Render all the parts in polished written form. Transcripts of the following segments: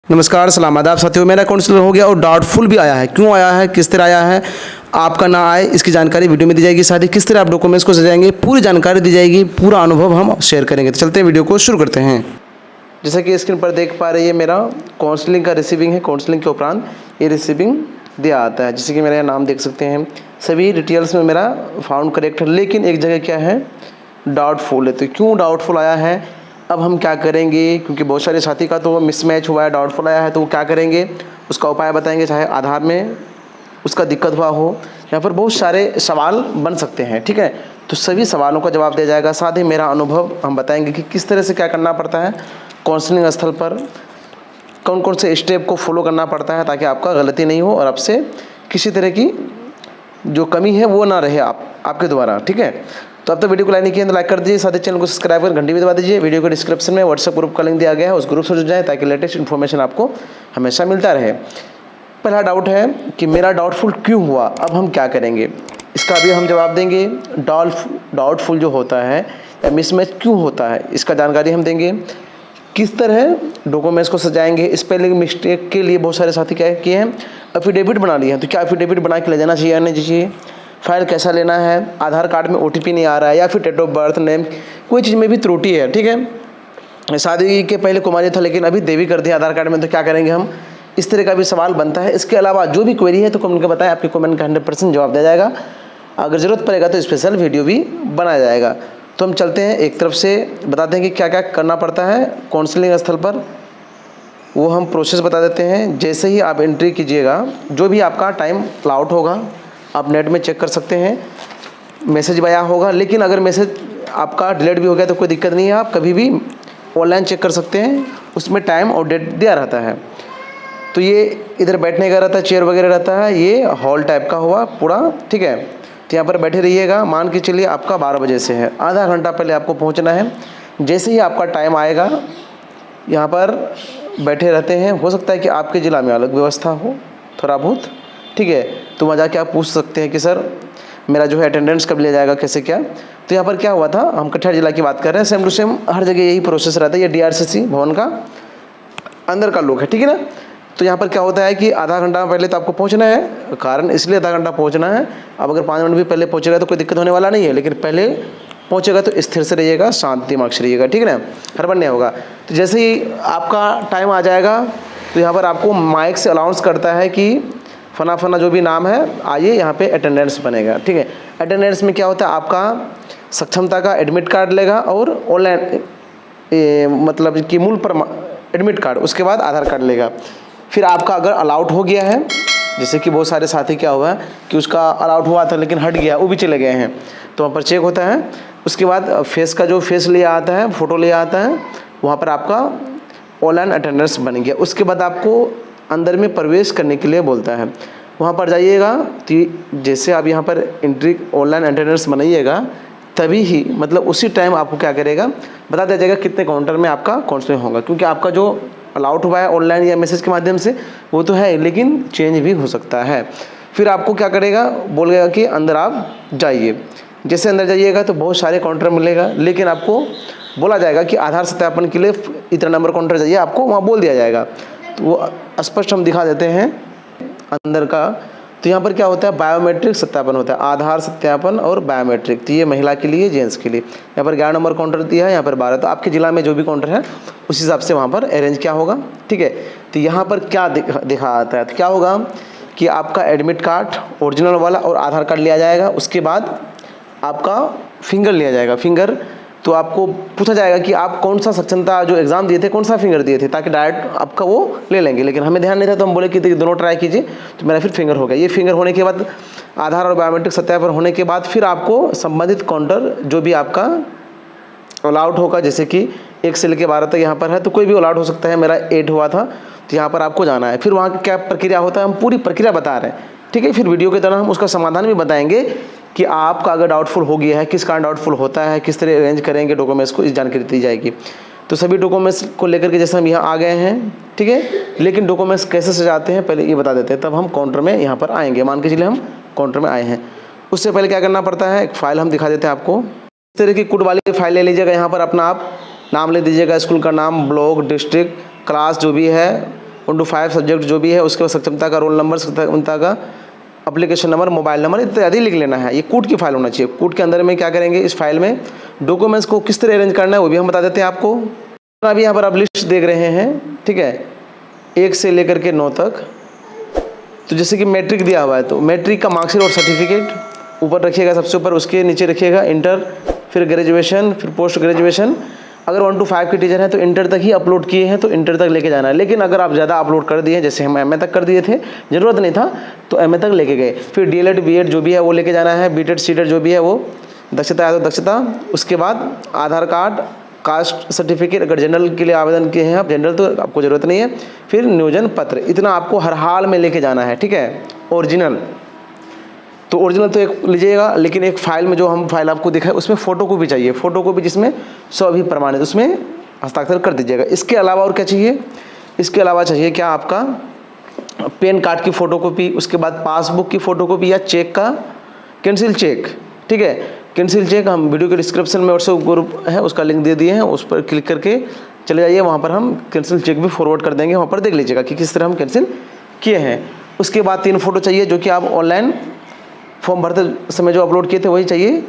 नमस्कार, सलाम आदाब साथियों। मेरा काउंसलर हो गया और डाउटफुल भी आया है। क्यों आया है, किस तरह आया है, आपका ना आए इसकी जानकारी वीडियो में दी जाएगी। साथ ही किस तरह आप डॉक्यूमेंट्स को सजाएंगे पूरी जानकारी दी जाएगी, पूरा अनुभव हम शेयर करेंगे। तो चलते हैं, वीडियो को शुरू करते हैं। जैसा कि स्क्रीन पर देख पा रहे हैं, मेरा काउंसलिंग का रिसीविंग है। काउंसलिंग के उपरांत ये रिसीविंग दिया आता है। जैसे कि मेरा नाम देख सकते हैं, सभी डिटेल्स में मेरा फाउंड करेक्ट है, लेकिन एक जगह क्या है, डाउटफुल है। तो क्यों डाउटफुल आया है, अब हम क्या करेंगे, क्योंकि बहुत सारे साथी का तो मिसमैच हुआ है, डाउटफुल आया है, तो वो क्या करेंगे उसका उपाय बताएंगे। चाहे आधार में उसका दिक्कत हुआ हो, यहाँ पर बहुत सारे सवाल बन सकते हैं, ठीक है। तो सभी सवालों का जवाब दिया जाएगा। साथ ही मेरा अनुभव हम बताएंगे कि किस तरह से क्या करना पड़ता है काउंसलिंग स्थल पर, कौन कौन से स्टेप को फॉलो करना पड़ता है ताकि आपका गलती नहीं हो और आपसे किसी तरह की जो कमी है वो ना रहे आपके द्वारा, ठीक है। तो अब तक वीडियो को लाइक नहीं किया तो लाइक कर दीजिए, साथ ही चैनल को सब्सक्राइब कर घंटी भी दबा दीजिए। वीडियो के डिस्क्रिप्शन में व्हाट्सएप ग्रुप का लिंक दिया गया है, उस ग्रुप से जुड़ जाएं ताकि लेटेस्ट इन्फॉर्मेशन आपको हमेशा मिलता रहे। पहला डाउट है कि मेरा डाउटफुल क्यों हुआ, अब हम क्या करेंगे इसका भी हम जवाब देंगे। डाउटफुल जो होता है या मिसमैच क्यों होता है इसका जानकारी हम देंगे। किस तरह डॉक्यूमेंट्स को सजाएंगे, स्पेलिंग मिस्टेक के लिए बहुत सारे साथी क्या किए हैं, एफिडेविट बना लिए हैं। तो क्या एफिडेविट बना के ले जाना चाहिए या नहीं चाहिए, फाइल कैसा लेना है, आधार कार्ड में ओटीपी नहीं आ रहा है या फिर डेट ऑफ बर्थ नेम कोई चीज़ में भी त्रुटि है, ठीक है। शादी के पहले कुमारी था लेकिन अभी देवी कर दिया आधार कार्ड में, तो क्या करेंगे हम, इस तरह का भी सवाल बनता है। इसके अलावा जो भी क्वेरी है तो कमेंट कर बताएं, आपके कमेंट का 100% जवाब दिया जाएगा। अगर ज़रूरत पड़ेगा तो स्पेशल वीडियो भी बनाया जाएगा। तो हम चलते हैं, एक तरफ से बताते हैं कि क्या क्या करना पड़ता है काउंसलिंग स्थल पर, वो हम प्रोसेस बता देते हैं। जैसे ही आप एंट्री कीजिएगा, जो भी आपका टाइम अलाउट होगा आप नेट में चेक कर सकते हैं, मैसेज आया होगा। लेकिन अगर मैसेज आपका डिलीट भी हो गया तो कोई दिक्कत नहीं है, आप कभी भी ऑनलाइन चेक कर सकते हैं, उसमें टाइम और डेट दिया रहता है। तो ये इधर बैठने का रहता है, चेयर वगैरह रहता है, ये हॉल टाइप का हुआ पूरा, ठीक है। तो यहाँ पर बैठे रहिएगा। मान के चलिए आपका 12 बजे से है, आधा घंटा पहले आपको पहुँचना है। जैसे ही आपका टाइम आएगा यहाँ पर बैठे रहते हैं। हो सकता है कि आपके ज़िला में अलग व्यवस्था हो थोड़ा बहुत, ठीक है। तो वहाँ जाके आप पूछ सकते हैं कि सर मेरा जो है अटेंडेंस कब लिया जाएगा, कैसे क्या। तो यहाँ पर क्या हुआ था, हम कटिहार जिला की बात कर रहे हैं, सेम टू सेम हर जगह यही प्रोसेस रहता है। ये डीआरसीसी भवन का अंदर का लोग है, ठीक है ना। तो यहाँ पर क्या होता है कि आधा घंटा पहले तो आपको पहुँचना है, कारण इसलिए आधा घंटा पहुँचना है। अब अगर 5 मिनट भी पहले पहुँचेगा तो कोई दिक्कत होने वाला नहीं है, लेकिन पहले पहुँचेगा तो स्थिर से रहिएगा, शांत दिमाग से रहिएगा, ठीक है ना, हड़बड़ नहीं होगा। तो जैसे ही आपका टाइम आ जाएगा तो यहाँ पर आपको माइक से अनाउंस करता है कि फना फना जो भी नाम है, आइए यहाँ पे अटेंडेंस बनेगा, ठीक है। अटेंडेंस में क्या होता है, आपका सक्षमता का एडमिट कार्ड लेगा और ऑनलाइन मतलब कि मूल पर एडमिट कार्ड, उसके बाद आधार कार्ड लेगा। फिर आपका अगर अलाउट हो गया है, जैसे कि बहुत सारे साथी क्या हुआ है कि उसका अलाउट हुआ था लेकिन हट गया, वो भी चले गए हैं, तो वहाँ पर चेक होता है। उसके बाद फेस का जो फेस लिया आता है, फ़ोटो लिया आता है, वहाँ पर आपका ऑनलाइन अटेंडेंस बन गया। उसके बाद आपको अंदर में प्रवेश करने के लिए बोलता है, वहाँ पर जाइएगा। तो जैसे आप यहाँ पर एंट्री ऑनलाइन अटेंडेंस बनाइएगा, तभी ही मतलब उसी टाइम आपको क्या करेगा, बता दिया जाएगा कितने काउंटर में आपका काउंसलिंग होगा। क्योंकि आपका जो अलाउट हुआ है ऑनलाइन या मैसेज के माध्यम से वो तो है, लेकिन चेंज भी हो सकता है। फिर आपको क्या करेगा, बोलेगा कि अंदर आप जाइए। जैसे अंदर जाइएगा तो बहुत सारे काउंटर मिलेगा, लेकिन आपको बोला जाएगा कि आधार सत्यापन के लिए इतना नंबर काउंटर जाइए, आपको वहाँ बोल दिया जाएगा। तो वो स्पष्ट हम दिखा देते हैं अंदर का। तो यहाँ पर क्या होता है, बायोमेट्रिक सत्यापन होता है, आधार सत्यापन और बायोमेट्रिक। तो ये महिला के लिए, जेंट्स के लिए। यहाँ पर 11 नंबर काउंटर दिया है, यहाँ पर 12। तो आपके ज़िला में जो भी काउंटर है उस हिसाब से वहाँ पर अरेंज क्या होगा, ठीक है। तो यहाँ पर क्या दिखा आता है, तो क्या होगा कि आपका एडमिट कार्ड ओरिजिनल वाला और आधार कार्ड लिया जाएगा। उसके बाद आपका फिंगर लिया जाएगा। फिंगर तो आपको पूछा जाएगा कि आप कौन सा सक्षमता जो एग्ज़ाम दिए थे कौन सा फिंगर दिए थे, ताकि डायरेक्ट आपका वो ले लेंगे। लेकिन हमें ध्यान नहीं था तो हम बोले कि दोनों ट्राई कीजिए, तो मेरा फिर फिंगर हो गया। ये फिंगर होने के बाद आधार और बायोमेट्रिक सत्यापन होने के बाद फिर आपको संबंधित काउंटर जो भी आपका अलाउड होगा, जैसे कि 1 से लेकर 12 तक यहाँ पर है, तो कोई भी अलाउड हो सकता है। मेरा 8 हुआ था तो यहाँ पर आपको जाना है। फिर वहाँ क्या प्रक्रिया होता है, हम पूरी प्रक्रिया बता रहे हैं, ठीक है। फिर वीडियो के दौरान हम उसका समाधान भी बताएंगे कि आपका अगर डाउटफुल हो गया है, किस कारण डाउटफुल होता है, किस तरह अरेंज करेंगे डॉक्यूमेंट्स को, इस जानकारी दी जाएगी। तो सभी डॉक्यूमेंट्स को लेकर के जैसे हम यहाँ आ गए हैं, ठीक है। लेकिन डॉक्यूमेंट्स कैसे सजाते हैं पहले ये बता देते हैं, तब हम काउंटर में यहाँ पर आएंगे। मान के चलिए हम काउंटर में आए हैं, उससे पहले क्या करना पड़ता है, एक फ़ाइल हम दिखा देते हैं आपको। इस तरह की कोड वाली फाइल ले लीजिएगा। यहाँ पर अपना आप नाम ले दीजिएगा, स्कूल का नाम, ब्लॉक, डिस्ट्रिक्ट, क्लास जो भी है, 1 to 5 सब्जेक्ट जो भी है, उसके बाद सक्षमता का रोल नंबर, सक्षमता का एप्लीकेशन नंबर, मोबाइल नंबर इत्यादि लिख लेना है। ये कूट की फाइल होना चाहिए। कूट के अंदर में क्या करेंगे, इस फाइल में डॉक्यूमेंट्स को किस तरह अरेंज करना है वो भी हम बता देते हैं आपको। अभी यहाँ पर आप लिस्ट देख रहे हैं, ठीक है, 1 से लेकर के 9 तक। तो जैसे कि मैट्रिक दिया हुआ है तो मैट्रिक का मार्कशीट और सर्टिफिकेट ऊपर रखिएगा सबसे ऊपर, उसके नीचे रखिएगा इंटर, फिर ग्रेजुएशन, फिर पोस्ट ग्रेजुएशन। अगर 1 to 5 के टीचर हैं तो इंटर तक ही अपलोड किए हैं तो इंटर तक लेके जाना है। लेकिन अगर आप ज़्यादा अपलोड कर दिए हैं, जैसे हम एमए तक कर दिए थे, ज़रूरत नहीं था तो एमए तक लेके गए। फिर डीएलएड बीएड जो भी है वो लेके जाना है, बीटेड सीटेड जो भी है वो, दक्षता है तो दक्षता। उसके बाद आधार कार्ड, कास्ट सर्टिफिकेट, अगर जनरल के लिए आवेदन किए हैं आप, जनरल तो आपको ज़रूरत नहीं है। फिर नियोजन पत्र, इतना आपको हर हाल में लेके जाना है, ठीक है। ओरिजिनल तो ओरिजिनल तो एक लीजिएगा, लेकिन एक फाइल में जो हम फाइल आपको दिखाए उसमें फ़ोटो कॉपी चाहिए, फ़ोटो कॉपी जिसमें सभी प्रमाणित, उसमें हस्ताक्षर कर दीजिएगा। इसके अलावा और क्या चाहिए, इसके अलावा चाहिए क्या आपका पैन कार्ड की फ़ोटो कॉपी, उसके बाद पासबुक की फ़ोटो कॉपी या चेक का कैंसिल चेक, ठीक है। कैंसिल चेक हम वीडियो के डिस्क्रिप्शन में व्हाट्सएप ग्रुप है उसका लिंक दे दिए हैं, उस पर क्लिक करके चले जाइए, वहाँ पर हम कैंसिल चेक भी फॉरवर्ड कर देंगे, वहाँ पर देख लीजिएगा कि किस तरह हम कैंसिल किए हैं। उसके बाद 3 फ़ोटो चाहिए जो कि आप ऑनलाइन फॉर्म भरते समय जो अपलोड किए थे वही चाहिए,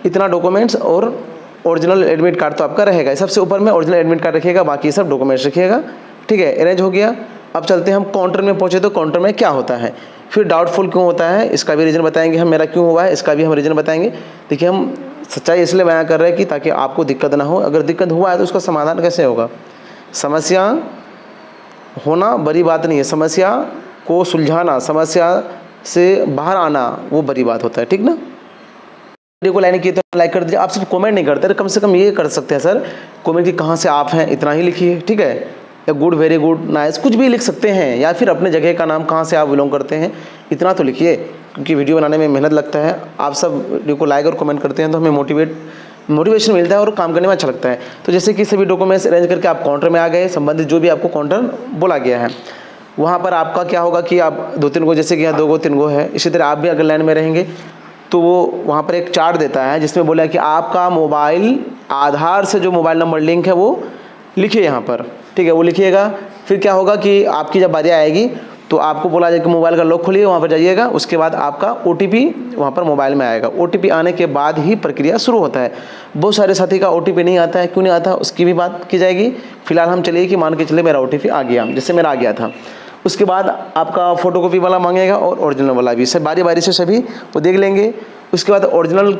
इतना डॉक्यूमेंट्स, और ओरिजिनल एडमिट कार्ड तो आपका रहेगा। सबसे ऊपर में ओरिजिनल एडमिट कार्ड रखिएगा, बाकी सब डॉक्यूमेंट्स रखिएगा, ठीक है। अरेंज हो गया। अब चलते हैं हम काउंटर में पहुँचे तो काउंटर में क्या होता है, फिर डाउटफुल क्यों होता है इसका भी रीज़न बताएंगे हम, मेरा क्यों हुआ है इसका भी हम रीज़न बताएंगे। देखिए हम सच्चाई इसलिए बयान कर रहे हैं कि ताकि आपको दिक्कत ना हो। अगर दिक्कत हुआ है तो उसका समाधान कैसे होगा। समस्या होना बड़ी बात नहीं है, समस्या को सुलझाना, समस्या से बाहर आना वो बड़ी बात होता है, ठीक ना। वीडियो को लाइक किए तो लाइक कर दीजिए। आप सिर्फ कमेंट नहीं करते, कम से कम ये कर सकते हैं सर, कमेंट की कहाँ से आप हैं इतना ही लिखिए, ठीक है। या गुड, वेरी गुड, नाइस, कुछ भी लिख सकते हैं, या फिर अपने जगह का नाम, कहाँ से आप बिलोंग करते हैं, इतना तो लिखिए, क्योंकि वीडियो बनाने में मेहनत लगता है। आप सब वीडियो को लाइक और कमेंट करते हैं तो हमें मोटिवेशन मिलता है और काम करने में अच्छा लगता है। तो जैसे कि सभी डॉक्यूमेंट्स अरेंज करके आप काउंटर में आ गए, संबंधित जो भी आपको काउंटर बोला गया है वहाँ पर आपका क्या होगा कि आप 2-3 गो, जैसे कि यहाँ 2 गो 3 गो है, इसी तरह आप भी अगर लाइन में रहेंगे तो वो वहाँ पर एक चार्ट देता है जिसमें बोला कि आपका मोबाइल आधार से जो मोबाइल नंबर लिंक है वो लिखिए यहाँ पर, ठीक है, वो लिखिएगा। फिर क्या होगा कि आपकी जब बारी आएगी तो आपको बोला जाएगा कि मोबाइल का लॉक खोलिए, वहाँ पर जाइएगा, उसके बाद आपका OTP वहाँ पर मोबाइल में आएगा। OTP आने के बाद ही प्रक्रिया शुरू होता है। बहुत सारे साथी का OTP नहीं आता है, क्यों नहीं आता उसकी भी बात की जाएगी। फिलहाल हम चलिए कि मान के चले मेरा OTP आ गया, जैसे मेरा आ गया था। उसके बाद आपका फ़ोटोकॉपी वाला मांगेगा और ओरिजिनल वाला भी, सब बारी बारी से सभी वो देख लेंगे। उसके बाद ओरिजिनल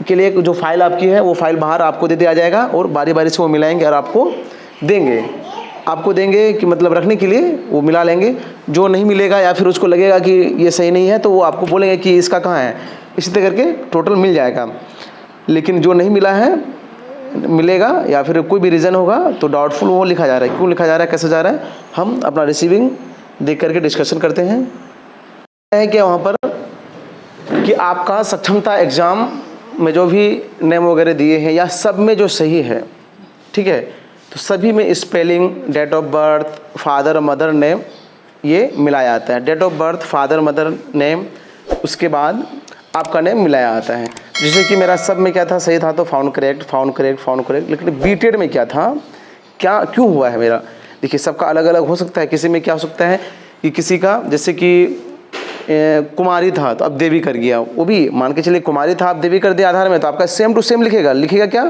के लिए जो फाइल आपकी है वो फाइल बाहर आपको दे दिया जाएगा और बारी बारी से वो मिलाएंगे और आपको देंगे कि मतलब रखने के लिए वो मिला लेंगे। जो नहीं मिलेगा या फिर उसको लगेगा कि ये सही नहीं है तो वो आपको बोलेंगे कि इसका कहाँ है, इसी तरह करके टोटल मिल जाएगा। लेकिन जो नहीं मिला है मिलेगा या फिर कोई भी रीज़न होगा तो डाउटफुल वो लिखा जा रहा है, क्यों लिखा जा रहा है, कैसे जा रहा है, हम अपना रिसीविंग देख करके डिस्कशन करते हैं। है कि वहाँ पर कि आपका सक्षमता एग्ज़ाम में जो भी नेम वगैरह दिए हैं या सब में जो सही है, ठीक है, तो सभी में spelling, date of birth, father mother name ये मिलाया आता है। Date of birth, father mother name, उसके बाद आपका नेम मिलाया आता है। जैसे कि मेरा सब में क्या था, सही था तो फाउंड करेक्ट। लेकिन बीटेड में क्या था, क्या क्यों हुआ है मेरा, देखिए सबका अलग अलग हो सकता है। किसी में क्या हो सकता है कि किसी का जैसे कि कुमारी था तो अब देवी कर गया, वो भी मान के चलिए कुमारी था अब देवी कर दिया आधार में, तो आपका सेम टू सेम लिखेगा क्या,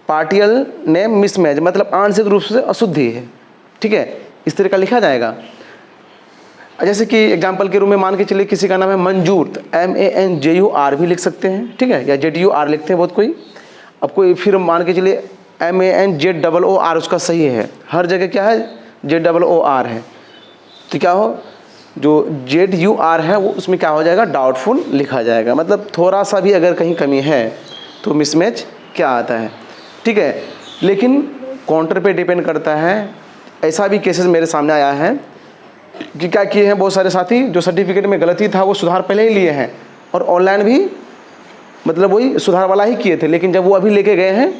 पार्टियल नेम मिसमैच, मतलब आंशिक रूप से अशुद्धि है, ठीक है, इस तरह का लिखा जाएगा। जैसे कि एग्जांपल के रूप में मान के चलिए किसी का नाम है मंजूर, तो MANJUR भी लिख सकते हैं, ठीक है, या ZUR लिखते हैं बहुत कोई। अब कोई फिर मान के चलिए MANZOOR उसका सही है, हर जगह क्या है ZOOR है, तो क्या हो जो ZUR है वो उसमें क्या हो जाएगा, डाउटफुल लिखा जाएगा। मतलब थोड़ा सा भी अगर कहीं कमी है तो मिसमैच क्या आता है, ठीक है। लेकिन काउंटर पे डिपेंड करता है। ऐसा भी केसेस मेरे सामने आया है कि क्या किए हैं बहुत सारे साथी, जो सर्टिफिकेट में गलती था वो सुधार पहले ही लिए हैं और ऑनलाइन भी मतलब वही सुधार वाला ही किए थे, लेकिन जब वो अभी लेके गए हैं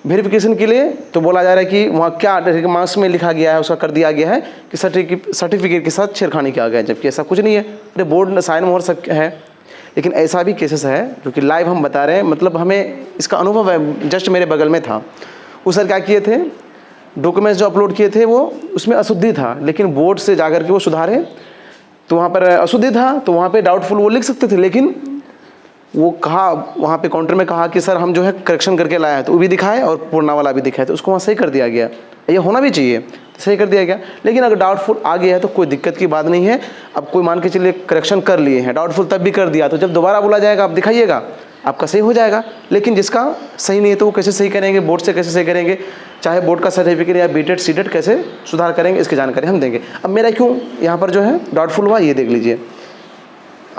वेरिफिकेशन के लिए तो बोला जा रहा है कि वहाँ क्या मार्क्स में लिखा गया है उसका कर दिया गया है कि सर्टिफिकेट के साथ छेड़खानी किया गया है, जबकि ऐसा कुछ नहीं है। अरे बोर्ड साइन मोहर सब है, लेकिन ऐसा भी केसेस है जो कि लाइव हम बता रहे हैं, मतलब हमें इसका अनुभव है। जस्ट मेरे बगल में था, वो सर क्या किए थे, डॉक्यूमेंट्स जो अपलोड किए थे वो उसमें अशुद्धि था, लेकिन बोर्ड से जाकर के वो सुधारे तो वहाँ पर अशुद्धि था, तो वहाँ पे डाउटफुल वो लिख सकते थे, लेकिन वो कहा वहाँ पे काउंटर में कहा कि सर हम जो है करेक्शन करके लाया है, तो वो भी दिखाए और पूर्णा वाला भी दिखाए, तो उसको वहाँ सही कर दिया गया। ये होना भी चाहिए, सही कर दिया गया। लेकिन अगर डाउटफुल आ गया है तो कोई दिक्कत की बात नहीं है। अब कोई मान के चलिए करेक्शन कर लिए हैं, डाउटफुल तब भी कर दिया, तो जब दोबारा बोला जाएगा आप दिखाइएगा, आपका सही हो जाएगा। लेकिन जिसका सही नहीं है तो वो कैसे सही करेंगे, बोर्ड से कैसे सही करेंगे, चाहे बोर्ड का सर्टिफिकेट या बीटेड सीटेड कैसे सुधार करेंगे, इसकी जानकारी हम देंगे। अब मेरा क्यों यहाँ पर जो है डाउटफुल हुआ ये देख लीजिए,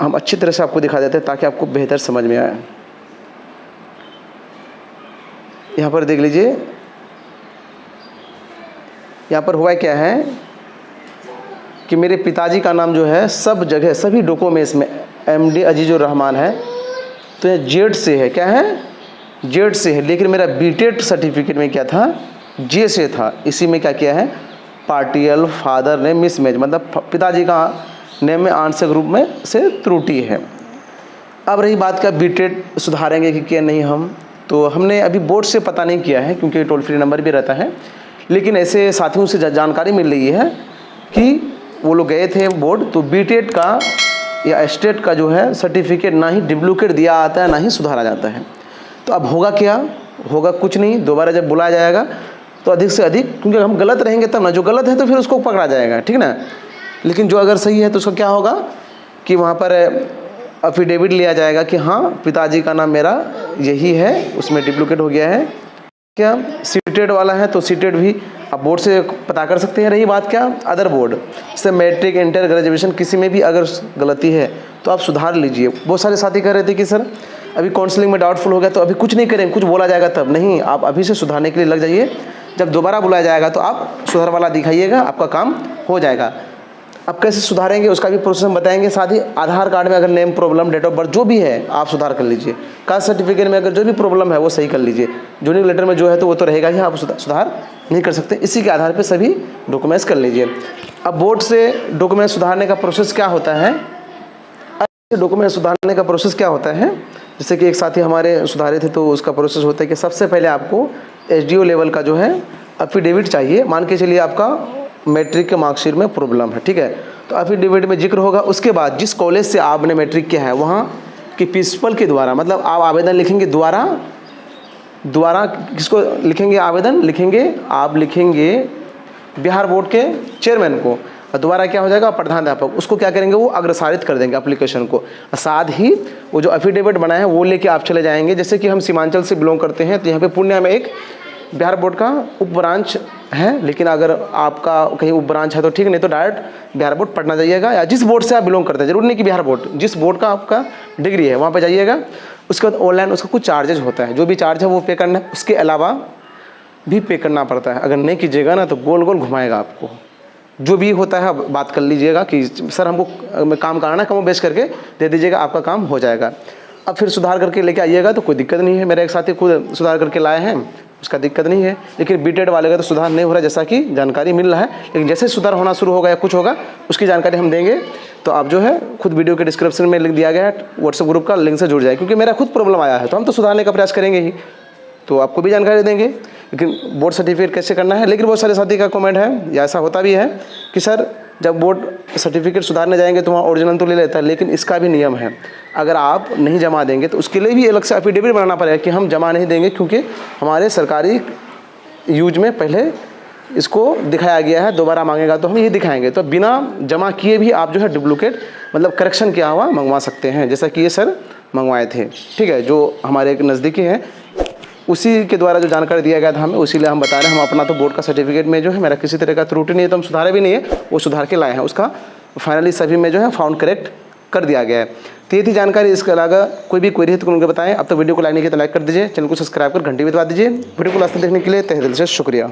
हम अच्छी तरह से आपको दिखा देते हैं ताकि आपको बेहतर समझ में आए। यहाँ पर देख लीजिए, यहाँ पर हुआ क्या है कि मेरे पिताजी का नाम जो है सब जगह सभी डॉक्यूमेंट्स में MD अजीजुर रहमान है, तो ये जेड से है, क्या है जेड से है, लेकिन मेरा बीटेड सर्टिफिकेट में क्या था जे से था। इसी में क्या किया है पार्टियल फादर नेम मिसमैच, मतलब पिताजी का नेम में आंसर ग्रुप में से त्रुटि है। अब रही बात क्या बीटेड सुधारेंगे कि क्या नहीं, हम तो हमने अभी बोर्ड से पता नहीं किया है क्योंकि टोल फ्री नंबर भी रहता है, लेकिन ऐसे साथियों से जानकारी मिल रही है कि वो लोग गए थे बोर्ड, तो बीटेड का या स्टेट का जो है सर्टिफिकेट ना ही डुप्लीकेट दिया आता है ना ही सुधारा जाता है। तो अब होगा क्या, होगा कुछ नहीं, दोबारा जब बुलाया जाएगा तो अधिक से अधिक, क्योंकि हम गलत रहेंगे तब ना, जो गलत है तो फिर उसको पकड़ा जाएगा, ठीक ना। लेकिन जो अगर सही है तो उसका क्या होगा कि वहाँ पर अफिडेविट लिया जाएगा कि हाँ पिताजी का नाम मेरा यही है, उसमें डुप्लीकेट हो गया है। क्या सीटेड वाला है तो सीटेड भी आप बोर्ड से पता कर सकते हैं। रही बात क्या अदर बोर्ड, जैसे मैट्रिक इंटर ग्रेजुएशन किसी में भी अगर गलती है तो आप सुधार लीजिए। बहुत सारे साथी कह रहे थे कि सर अभी काउंसलिंग में डाउटफुल हो गया तो अभी कुछ नहीं करें, कुछ बोला जाएगा तब, नहीं, आप अभी से सुधारने के लिए लग जाइए। जब दोबारा बुलाया जाएगा तो आप सुधार वाला दिखाइएगा, आपका काम हो जाएगा। अब कैसे सुधारेंगे उसका भी प्रोसेस हम बताएंगे। साथ ही आधार कार्ड में अगर name problem, date of birth जो भी है आप सुधार कर लीजिए। कास्ट सर्टिफिकेट में अगर जो भी प्रॉब्लम है वो सही कर लीजिए। जॉइनिंग लेटर में जो है तो वो तो रहेगा ही, आप सुधार नहीं कर सकते। इसी के आधार पर सभी डॉक्यूमेंट्स कर लीजिए। अब बोर्ड से डॉक्यूमेंट सुधारने का प्रोसेस क्या होता है, डॉक्यूमेंट सुधारने का प्रोसेस क्या होता है, जैसे कि एक साथी हमारे सुधारे थे तो उसका प्रोसेस होता है कि सबसे पहले आपको SDO लेवल का जो है एफिडेविट चाहिए। मान के चलिए आपका मैट्रिक के मार्कशीट में प्रॉब्लम है, ठीक है, तो एफिडेविट में जिक्र होगा। उसके बाद जिस कॉलेज से आपने मैट्रिक किया है वहाँ की प्रिंसिपल के द्वारा, मतलब आप आवेदन लिखेंगे द्वारा किसको लिखेंगे आवेदन लिखेंगे, आप लिखेंगे बिहार बोर्ड के चेयरमैन को, और दोबारा क्या हो जाएगा प्रधानाध्यापक, उसको क्या करेंगे वो अग्रसारित कर देंगे एप्लीकेशन को। साथ ही वो जो एफिडेविट बनाए हैं वो लेके आप चले जाएंगे। जैसे कि हम सीमांचल से बिलोंग करते हैं तो यहाँ पे पूर्णिया में एक बिहार बोर्ड का उप ब्रांच है, लेकिन अगर आपका कहीं उप ब्रांच है तो ठीक, नहीं तो डायरेक्ट बिहार बोर्ड पटना जाइएगा, या जिस बोर्ड से आप बिलोंग करते हैं, जरूर नहीं कि बिहार बोर्ड, जिस बोर्ड का आपका डिग्री है वहाँ पर जाइएगा। उसके बाद ऑनलाइन उसका कुछ चार्जेज होता है, जो भी चार्ज है वो पे करना है, उसके अलावा भी पे करना पड़ता है। अगर नहीं कीजिएगा ना तो गोल गोल घुमाएगा आपको। जो भी होता है बात कर लीजिएगा कि सर हमको काम कराना, कम बेच करके दे दीजिएगा, आपका काम हो जाएगा। अब फिर सुधार करके लेके आइएगा तो कोई दिक्कत नहीं है। मेरे एक साथी खुद सुधार करके लाए हैं, उसका दिक्कत नहीं है। लेकिन बीटेड वाले का तो सुधार नहीं हो रहा, जैसा कि जानकारी मिल रहा है, लेकिन जैसे सुधार होना शुरू होगा या कुछ होगा उसकी जानकारी हम देंगे। तो आप जो है खुद वीडियो के डिस्क्रिप्शन में लिंक दिया गया है, व्हाट्सएप ग्रुप का लिंक से जुड़ जाए, क्योंकि मेरा खुद प्रॉब्लम आया है तो हम तो सुधारने का प्रयास करेंगे ही, तो आपको भी जानकारी देंगे। लेकिन बोर्ड सर्टिफिकेट कैसे करना है, लेकिन बहुत सारे साथी का कमेंट है या ऐसा होता भी है कि सर जब बोर्ड सर्टिफिकेट सुधारने जाएंगे तो वहाँ ओरिजिनल तो ले लेता है, लेकिन इसका भी नियम है, अगर आप नहीं जमा देंगे तो उसके लिए भी अलग से एफिडेविट बनाना पड़ेगा कि हम जमा नहीं देंगे, क्योंकि हमारे सरकारी यूज में पहले इसको दिखाया गया है, दोबारा मांगेगा तो हम यही दिखाएंगे। तो बिना जमा किए भी आप जो है डुप्लीकेट मतलब करेक्शन किया हुआ मंगवा सकते हैं, जैसा कि ये सर मंगवाए थे, ठीक है, जो हमारे एक नज़दीकी हैं, उसी के द्वारा जो जानकारी दिया गया था हमें, उसी लिए हम बता रहे हैं। हम अपना तो बोर्ड का सर्टिफिकेट में जो है मेरा किसी तरह का त्रुटि नहीं है, तो हम सुधारे भी नहीं है, वो सुधार के लाए हैं, उसका फाइनली सभी में जो है फाउंड करेक्ट कर दिया गया है। तो ये थी जानकारी। इसके अलावा कोई भी क्वेरी है तो उनको बताएं। अब तो वीडियो को लाइक नहीं किया तो लाइक कर दीजिए, चैनल को सब्सक्राइब कर घंटी भी दबा दीजिए। वीडियो को लास्ट तक देखने के लिए तहे दिल से शुक्रिया।